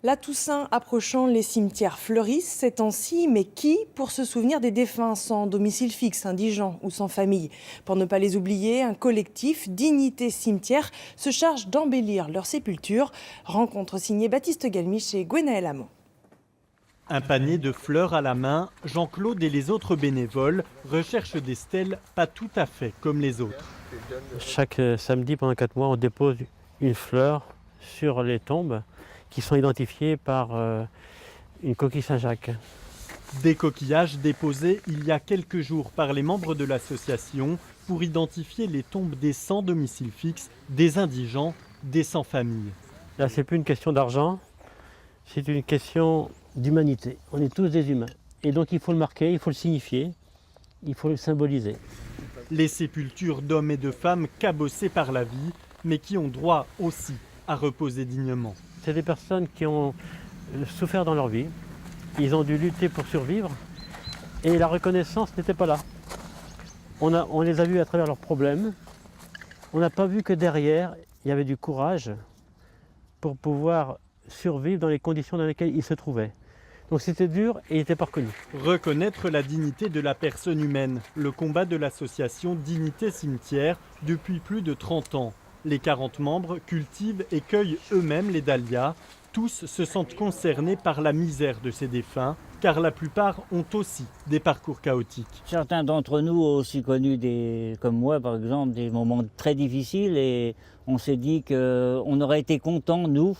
La Toussaint approchant, les cimetières fleurissent ces temps-ci, mais qui pour se souvenir des défunts sans domicile fixe, indigents ou sans famille? Pour ne pas les oublier, un collectif, Dignité Cimetière, se charge d'embellir leur sépulture. Rencontre signée Baptiste Galmiche et Gwenaël Amand. Un panier de fleurs à la main, Jean-Claude et les autres bénévoles recherchent des stèles pas tout à fait comme les autres. Chaque samedi pendant 4 mois, on dépose une fleur sur les tombes qui sont identifiées par une coquille Saint-Jacques. Des coquillages déposés il y a quelques jours par les membres de l'association pour identifier les tombes des sans domicile fixe, des indigents, des sans famille. Là, c'est plus une question d'argent, c'est une question d'humanité. On est tous des humains. Et donc il faut le marquer, il faut le signifier, il faut le symboliser. Les sépultures d'hommes et de femmes cabossées par la vie, mais qui ont droit aussi à reposer dignement. C'est des personnes qui ont souffert dans leur vie, ils ont dû lutter pour survivre et la reconnaissance n'était pas là. On les a vus à travers leurs problèmes, on n'a pas vu que derrière il y avait du courage pour pouvoir survivre dans les conditions dans lesquelles ils se trouvaient. Donc c'était dur et ils n'étaient pas reconnus. Reconnaître la dignité de la personne humaine, le combat de l'association Dignité Cimetière depuis plus de 30 ans. Les 40 membres cultivent et cueillent eux-mêmes les dahlias. Tous se sentent concernés par la misère de ces défunts, car la plupart ont aussi des parcours chaotiques. Certains d'entre nous ont aussi connu, comme moi par exemple, des moments très difficiles et on s'est dit qu'on aurait été contents, nous,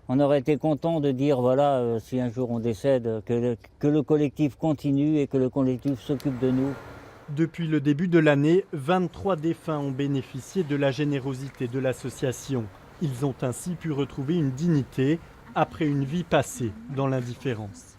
on aurait été contents de dire, voilà, si un jour on décède, que le collectif continue et que le collectif s'occupe de nous. Depuis le début de l'année, 23 défunts ont bénéficié de la générosité de l'association. Ils ont ainsi pu retrouver une dignité après une vie passée dans l'indifférence.